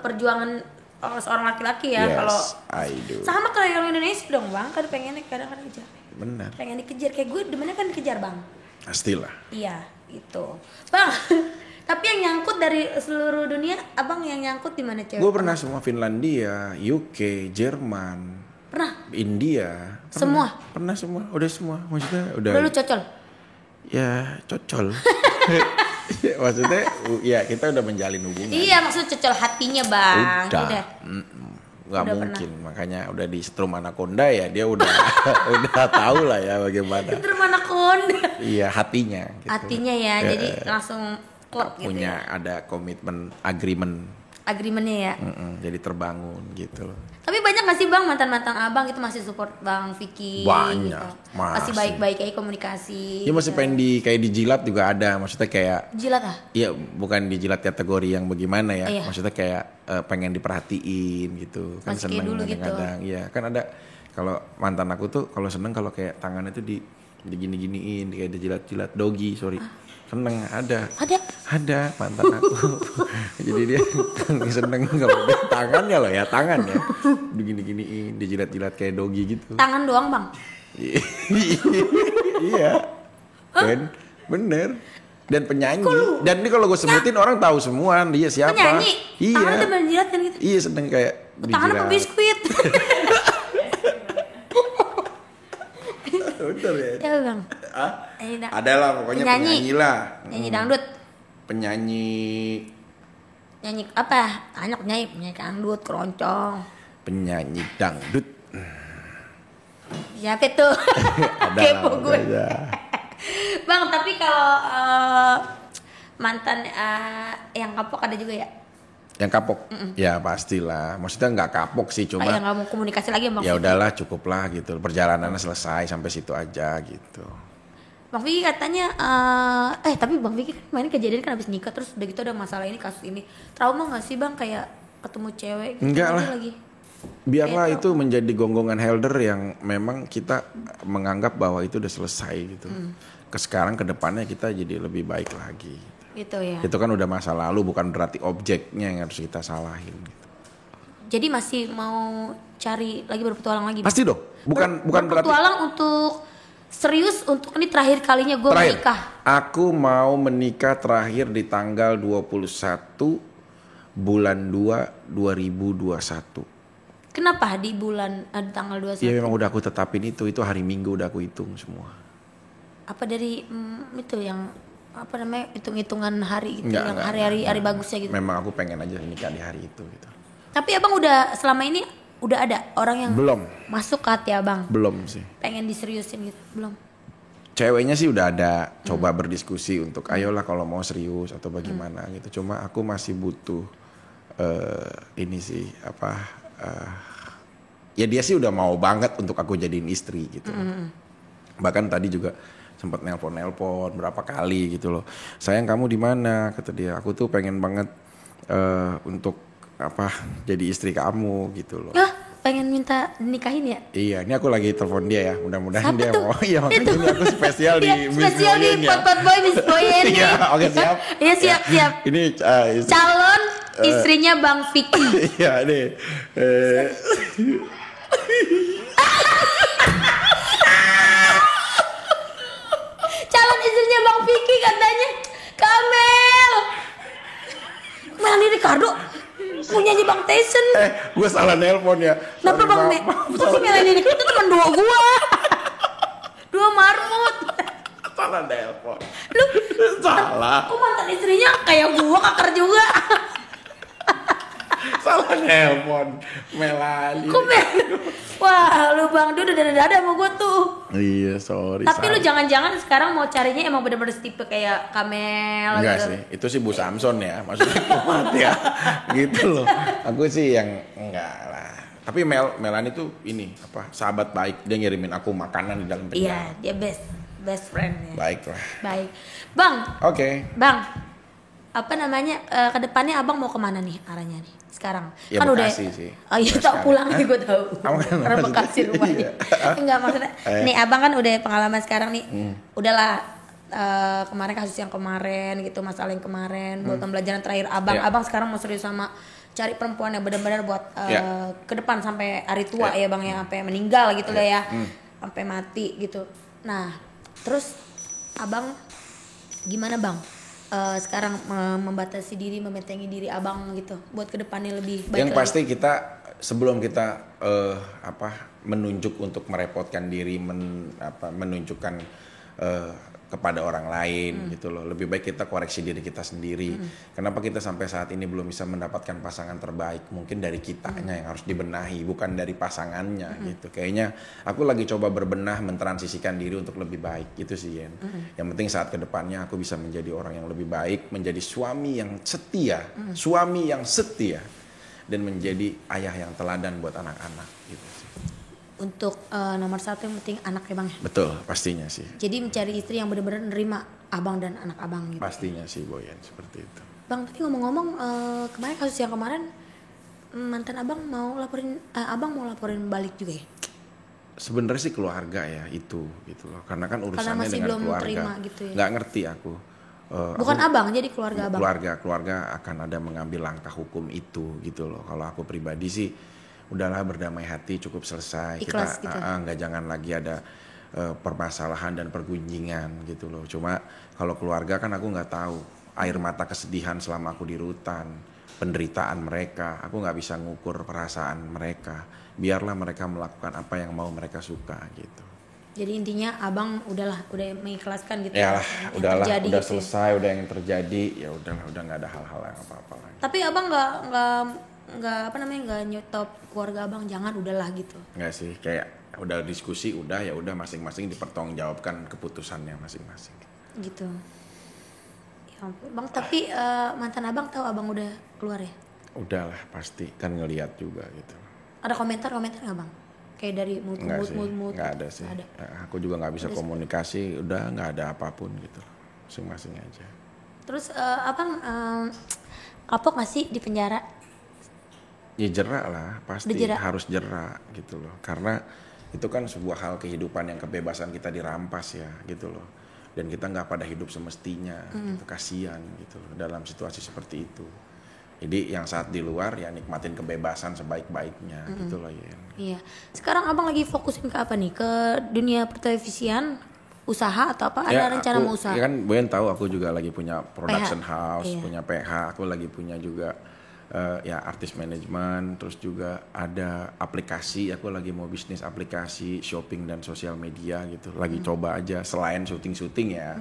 perjuangan seorang laki-laki ya. Yes, kalau I do. Sama kayak orang Indonesia dong bang, kan pengennya kadang-kadang kejar. Benar. Pengen dikejar, kayak gue demennya kan dikejar bang. Pastilah. Iya itu bang. Tapi yang nyangkut dari seluruh dunia, abang yang nyangkut di mana cewek? Gue pernah semua, Finlandia, UK, Jerman, pernah, India, semua. Pernah semua, udah semua. Maksudnya udah. Lu cocol? Ya cocol. Maksudnya ya kita udah menjalin hubungan. Iya, maksud cocol hatinya bang. Udah. Nggak mungkin, makanya udah di setrum anaconda ya dia udah udah tahu lah ya bagaimana. Setrum anaconda. Iya hatinya. Gitu. Hatinya ya, jadi langsung klop gitu. Punya ada komitmen, agreementnya ya. Jadi terbangun gitu loh. Tapi banyak gak sih bang mantan abang itu masih support bang Vicky? Banyak, gitu. masih. Masih baik-baik kayak komunikasi. Iya masih gitu. pengen kayak dijilat juga ada, maksudnya kayak. Jilat ah? Iya bukan dijilat kategori yang bagaimana ya, Iya. maksudnya kayak pengen diperhatiin gitu, kan Masih kayak seneng dulu gitu. kadang-kadang. Iya kan ada kalau mantan aku tuh kalau seneng kalau kayak tangannya tuh digini-giniin, kayak dijilat-jilat doggy, sorry. Seneng ada mantan aku. Jadi dia seneng kalau dia tangannya loh ya, tangan ya digini-giniin, dijilat-jilat kayak doggy gitu. Tangan doang bang? Iya kan bener. Dan penyanyi. Dan ini kalau gue sebutin orang tahu semua dia siapa. Penyanyi? Iya. Tangannya tuh jilat kan gitu? Iya seneng kayak Tangan apa biskuit? Bener ya. Ya bang. Ada lah pokoknya penyanyi lah. Penyanyi dangdut. Penyanyi apa? Penyanyi dangdut, keroncong. Penyanyi dangdut. Siapa tuh? Ada Kepo lah, gue. ada. Bang, tapi kalau mantan yang kapok ada juga ya? Yang kapok? Ya pastilah. Maksudnya nggak kapok sih, cuma Kayak nggak mau komunikasi lagi sama Bang ya Vicky. udahlah cukuplah gitu. Perjalanannya selesai sampai situ aja gitu. Bang Vicky katanya, tapi Bang Vicky kan kemarin kejadian kan habis nikah terus udah gitu ada masalah ini kasus ini. Trauma nggak sih Bang kayak ketemu cewek? Gitu Enggak aja lah. Lagi. Biarlah itu menjadi gonggongan helder yang memang kita menganggap bahwa itu udah selesai gitu. Sekarang kedepannya kita jadi lebih baik lagi. Gitu ya. Itu kan udah masa lalu, bukan berarti objeknya yang harus kita salahin. Gitu. Jadi masih mau cari lagi berpetualang lagi? Bang? Pasti dong. Bukan berarti. Berpetualang untuk serius untuk ini terakhir kalinya gue menikah. Aku mau menikah terakhir di tanggal 21 bulan 2 2021. Kenapa di bulan di tanggal 21? Ya memang udah aku tetapin itu hari Minggu udah aku hitung semua. Apa dari itu yang apa namanya hitung-hitungan hari gitu, Enggak, yang hari-hari bagusnya gitu. Memang aku pengen aja nikah di hari itu gitu. Tapi abang udah selama ini udah ada orang yang Belum. masuk ke hati abang, Belum sih. pengen diseriusin gitu, belum? Ceweknya sih udah ada coba berdiskusi untuk ayolah kalau mau serius atau bagaimana gitu. Cuma aku masih butuh ini sih ya dia sih udah mau banget untuk aku jadiin istri gitu. Bahkan tadi juga sempat nelpon berapa kali gitu loh. Sayang kamu di mana? Kata dia. Aku tuh pengen banget untuk jadi istri kamu gitu loh. Pengen minta nikahin ya? Iya, ini aku lagi telepon dia ya. Mudah-mudahan Siapa dia tuh? mau. Iya, makanya ini aku spesial di Miss spesial di Boyen ya. Pot Boy Miss Boyen nih. Iya, oke siap. Iya siap. Ini Calon istrinya Bang Vicky. Iya nih. Calon istrinya Bang Vicky katanya Kamel. Melanie Ricardo punyanya Bang Tyson. Gue salah nelpon ya. Kenapa Sorry, Bang maaf, Kok Melanie Ricardo itu teman dua gua. Dua marmut. salah nelpon. Lu Salah. kok mantan istrinya kayak gua kaker juga. Salah nelpon. Melani. Kok Wah, lu Bang dia udah dada sama gua tuh. Iya, sorry. Tapi lu jangan-jangan sekarang mau carinya emang bener-bener tipe kayak Kamel Enggak gitu. sih, itu sih Bu Samson ya, maksudnya kuat ya, gitu loh. Aku sih yang enggak lah. Tapi Melani tuh ini sahabat baik, dia ngirimin aku makanan di dalam penjara. Iya, dia best friend ya. Baik lah. Baik, Bang. Oke. Bang, apa namanya kedepannya abang mau kemana nih arahnya nih sekarang? Ya, kan Bekasi udah. sih. Oh iya tak pulang nih gue tahu. Kamu kan Karena maksudnya- Bekasi rumahnya. Enggak maksudnya. Nih abang kan udah pengalaman sekarang nih. Udahlah kemarin kasus yang kemarin gitu, masalah yang kemarin, buat pembelajaran terakhir abang. Iya. Abang sekarang mau serius sama cari perempuan yang benar-benar buat Iya. ke depan sampai hari tua ya bang ya, sampai meninggal gitu lah ya, sampai mati gitu. Nah terus abang gimana bang? Sekarang membatasi diri, membentengi diri abang gitu buat kedepannya lebih baik. Yang lagi. pasti kita sebelum kita menunjuk untuk merepotkan diri, menunjukkan kepada orang lain gitu loh. Lebih baik kita koreksi diri kita sendiri. Kenapa kita sampai saat ini belum bisa mendapatkan pasangan terbaik? Mungkin dari kitanya yang harus dibenahi, bukan dari pasangannya gitu. Kayaknya aku lagi coba berbenah mentransisikan diri untuk lebih baik gitu sih Yen. Yang penting saat kedepannya aku bisa menjadi orang yang lebih baik, menjadi suami yang setia, suami yang setia, dan menjadi ayah yang teladan buat anak-anak gitu sih. Untuk nomor satu yang penting anak ya bang ya. Betul, pastinya sih. Jadi mencari istri yang benar-benar nerima abang dan anak abang gitu. Pastinya sih Boyan, seperti itu. Bang, tapi ngomong-ngomong kemarin kasus yang kemarin mantan abang mau laporin balik juga ya? Sebenarnya sih keluarga ya itu gitu loh. Karena kan urusannya masih dengan belum keluarga. terima gitu ya? Nggak ngerti aku. Bukan abang, jadi keluarga abang. Keluarga akan ada mengambil langkah hukum itu gitu loh. Kalau aku pribadi sih udahlah, berdamai hati, cukup selesai. Ikhlas Kita gitu. nggak jangan lagi ada permasalahan dan pergunjingan gitu loh. Cuma kalau keluarga kan aku nggak tahu air mata kesedihan selama aku di rutan, penderitaan mereka. Aku nggak bisa ngukur perasaan mereka. Biarlah mereka melakukan apa yang mau mereka suka gitu. Jadi intinya abang udah mengikhlaskan gitu Ya lah, udahlah, udah gitu selesai, udah yang terjadi, ya udahlah, udah nggak ada hal-hal yang apa-apa lagi. Tapi abang nggak nyetop keluarga abang, jangan udahlah gitu. Nggak sih, kayak udah diskusi, ya udah masing-masing dipertanggungjawabkan keputusannya masing-masing. Gitu. Ya ampun, bang. Tapi mantan abang tahu abang udah keluar ya? Udahlah, pasti kan ngelihat juga gitu. Ada komentar nggak bang? Kayak dari mood. Nggak ada sih. Ada. Aku juga nggak bisa komunikasi, udah nggak ada apapun gitu, masing-masing aja. Terus abang kapok nggak sih di penjara? Ya jerak lah, pasti harus jerak gitu loh. Karena itu kan sebuah hal kehidupan yang kebebasan kita dirampas ya gitu loh. Dan kita nggak pada hidup semestinya, gitu, kasihan gitu loh dalam situasi seperti itu. Jadi yang saat di luar ya nikmatin kebebasan sebaik-baiknya gitu loh ya. Iya. Sekarang abang lagi fokusin ke apa nih? Ke dunia pertelevisian, usaha atau apa? Ada rencana mau usaha? Ya kan Boyan tahu aku juga lagi punya production house, punya PH, aku lagi punya juga ya artis manajemen, terus juga ada aplikasi, aku lagi mau bisnis aplikasi shopping dan sosial media gitu, lagi coba aja selain syuting ya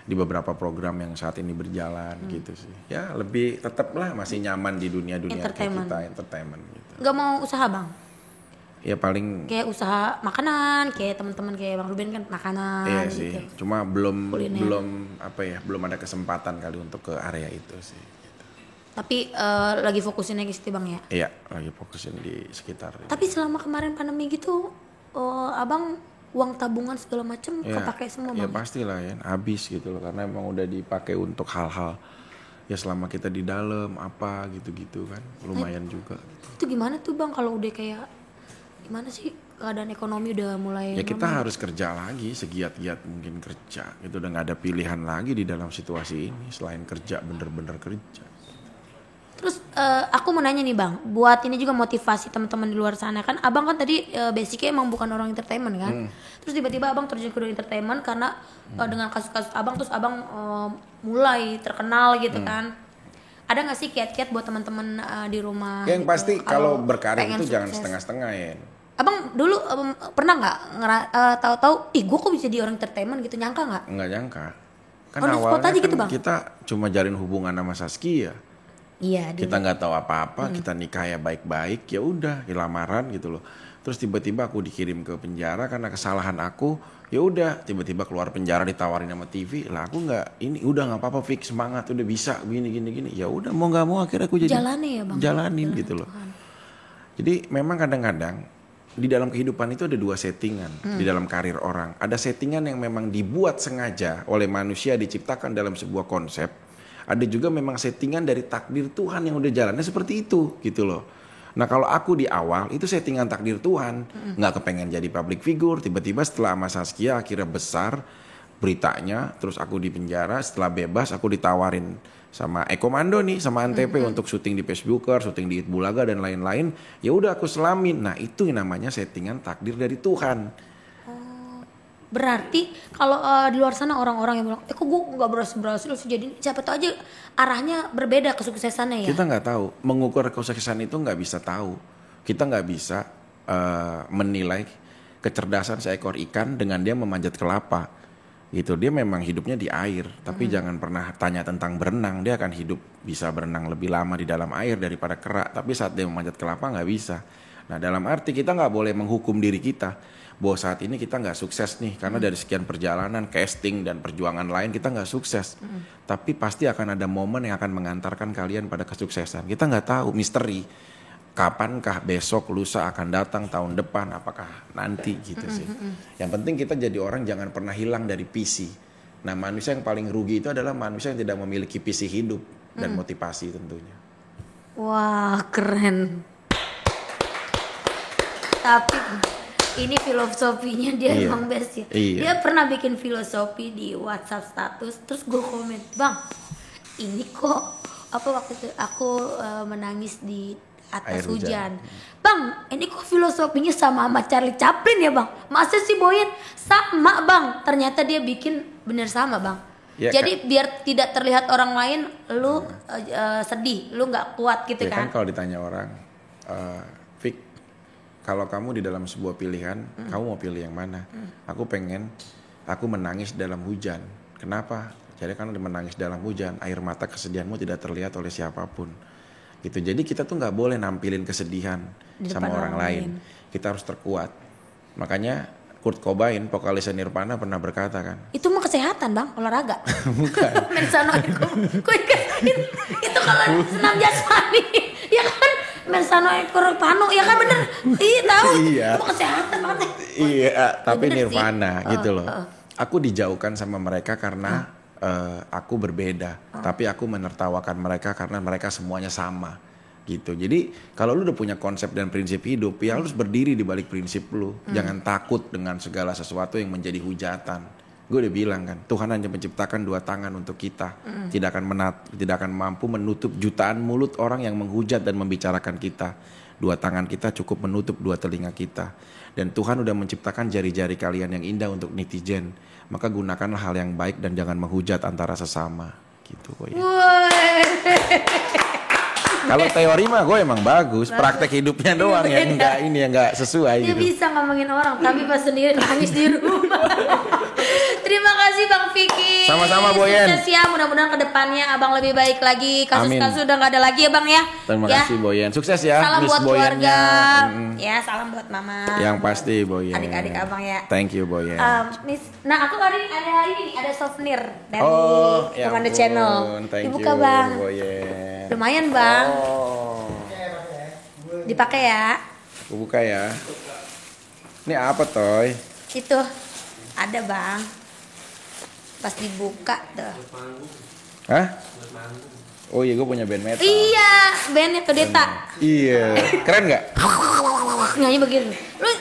di beberapa program yang saat ini berjalan gitu sih, ya lebih tetaplah masih nyaman di dunia Entertainment. kita entertainment gitu. Nggak mau usaha bang? Ya paling Kayak usaha makanan, kayak teman-teman kayak bang Ruben kan makanan. iya gitu. sih, cuma belum Kuliner. belum ada kesempatan kali untuk ke area itu sih. Tapi lagi fokusinnya ke situ bang ya? Iya, lagi fokusin di sekitar. Tapi selama kemarin pandemi gitu, abang uang tabungan segala macem kepake semua bang? Ya pastilah ya, habis gitu loh, karena emang udah dipakai untuk hal-hal ya selama kita di dalam apa gitu-gitu kan, lumayan juga. Itu gimana tuh bang kalau udah kayak gimana sih keadaan ekonomi udah mulai? Ya kita harus kerja lagi, segiat-giat mungkin kerja. Itu udah nggak ada pilihan lagi di dalam situasi ini selain kerja, bener-bener kerja. Terus aku mau nanya nih bang, buat ini juga motivasi teman-teman di luar sana kan, abang kan tadi basicnya emang bukan orang entertainment kan, terus tiba-tiba abang terjun ke dunia entertainment karena dengan kasus-kasus abang, terus abang mulai terkenal gitu kan. Ada nggak sih kiat-kiat buat teman-teman di rumah? Yang gitu, pasti kalau berkarir itu pengen jangan sukses? setengah-setengah ya. Abang dulu pernah nggak tahu-tahu, gue kok bisa jadi orang entertainment gitu, nyangka nggak? Nggak nyangka. Kan On the spot awalnya aja kan gitu, Bang? kita cuma jalin hubungan sama Saskia. Iya. Kita nggak tahu apa-apa, kita nikah ya baik-baik, ya udah di lamaran gitu loh. Terus tiba-tiba aku dikirim ke penjara karena kesalahan aku, ya udah tiba-tiba keluar penjara ditawarin sama TV, lah aku nggak, ini udah nggak apa-apa, fix semangat, udah bisa gini, ya udah mau nggak mau akhirnya aku jadi Jalanin ya, Bang. jalanin gitu loh. Jadi memang kadang-kadang di dalam kehidupan itu ada dua settingan di dalam karir orang. Ada settingan yang memang dibuat sengaja oleh manusia, diciptakan dalam sebuah konsep. Ada juga memang settingan dari takdir Tuhan yang udah jalannya seperti itu gitu loh. Nah kalau aku di awal itu settingan takdir Tuhan, nggak kepengen jadi public figure, tiba-tiba setelah sama Saskia akhirnya besar beritanya, terus aku di penjara, setelah bebas aku ditawarin sama Ekomando nih, sama Antv untuk syuting di Facebooker, syuting di Itbulaga dan lain-lain. Ya udah aku selamin. Nah itu yang namanya settingan takdir dari Tuhan. Berarti kalau di luar sana orang-orang yang bilang, kok gue nggak berhasil sih, jadi siapa tahu aja arahnya berbeda kesuksesannya ya. Kita nggak tahu, mengukur kesuksesan itu nggak bisa tahu. Kita nggak bisa menilai kecerdasan seekor ikan dengan dia memanjat kelapa. gitu. Dia memang hidupnya di air, tapi jangan pernah tanya tentang berenang. Dia akan hidup bisa berenang lebih lama di dalam air daripada kera, tapi saat dia memanjat kelapa nggak bisa. Nah, dalam arti kita nggak boleh menghukum diri kita bahwa saat ini kita nggak sukses nih karena dari sekian perjalanan, casting dan perjuangan lain kita nggak sukses. Tapi pasti akan ada momen yang akan mengantarkan kalian pada kesuksesan. Kita nggak tahu, misteri. Kapankah besok, lusa akan datang, tahun depan, apakah nanti gitu sih. Yang penting kita jadi orang jangan pernah hilang dari visi. Nah, manusia yang paling rugi itu adalah manusia yang tidak memiliki visi hidup dan motivasi tentunya. Wah, keren. Tapi ini filosofinya dia Iya. emang best ya. Iya. Dia pernah bikin filosofi di WhatsApp status, terus gue komen, "Bang, ini kok apa waktu itu aku menangis di atas Air hujan. Bang, ini kok filosofinya sama Charlie Chaplin ya, Bang? Masa sih Boyen? Sama, Bang." Ternyata dia bikin bener sama, Bang. Ya, jadi biar tidak terlihat orang lain lu sedih, lu nggak kuat gitu Ya kan kan. kalau ditanya orang, Fik, kalau kamu di dalam sebuah pilihan, kamu mau pilih yang mana? Aku menangis dalam hujan. Kenapa? Jadi karena menangis dalam hujan, air mata kesedihanmu tidak terlihat oleh siapapun. Gitu. Jadi kita tuh nggak boleh nampilin kesedihan Di sama depan orang lain. Kita harus terkuat. Makanya Kurt Cobain, vokalis Nirvana pernah berkata kan. Itu mah kesehatan, Bang, olahraga. Bukan. Mensano gue itu kalau senam jasmani ya kan, Mensano ekor panu ya kan, bener. Iya tahu. Iya. Itu kesehatan banget. Iya, tapi bener sih. Nirvana gitu loh. Aku dijauhkan sama mereka karena aku berbeda, tapi aku menertawakan mereka karena mereka semuanya sama gitu. Jadi kalau lu udah punya konsep dan prinsip hidup, ya lu harus berdiri di balik prinsip lu. Jangan takut dengan segala sesuatu yang menjadi hujatan. Gue udah bilang kan, Tuhan hanya menciptakan 2 tangan untuk kita. Tidak akan mampu menutup jutaan mulut orang yang menghujat dan membicarakan kita. 2 tangan kita cukup menutup 2 telinga kita. Dan Tuhan udah menciptakan jari-jari kalian yang indah untuk netizen. Maka gunakanlah hal yang baik dan jangan menghujat antara sesama. Gitu kok ya. Kalau teori mah gue emang bagus, praktek hidupnya doang yang enggak sesuai Dia gitu. bisa ngomongin orang, tapi pas sendiri nangis di rumah. Terima kasih Bang Vicky. Sama-sama, Boyen. Sukses ya, mudah-mudahan kedepannya Abang lebih baik lagi. Kasus-kasus udah nggak ada lagi ya Bang ya. Terima Ya. kasih Boyen. Sukses ya Salam Miss buat keluarga. Boyennya. Ya, salam buat Mama. Yang pasti Boyen. Adik-adik Abang ya. Thank you Boyen. Nah aku hari ini ada souvenir dari ya Komando ampun. Channel. Thank Dibuka you, Bang. Boyen. Lumayan Bang. Oh. Dipakai ya. Aku buka ya. Ini apa Toy? Itu ada Bang. Pas dibuka tuh. Hah? Oh iya, gue punya band metal. Iya, bandnya Kedeta. Iya, keren nggak? Nyanyi begitu. Lu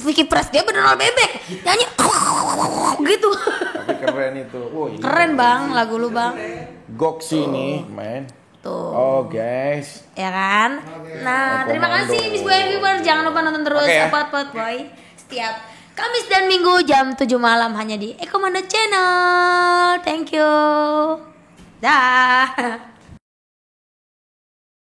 Vicky Pras dia beneran bebek. Nyanyi gitu. Tapi keren itu. Oh, ini Keren Bang lagu lu Bang. Goksi nih, main. Tuh. Oh guys. Ya kan? Nah, terima Komando. kasih Miss Boy Viewers. Jangan lupa nonton terus Oke ya. Pot Boy setiap Kamis dan Minggu jam 7 malam hanya di Komando Channel. Thank you. Dah.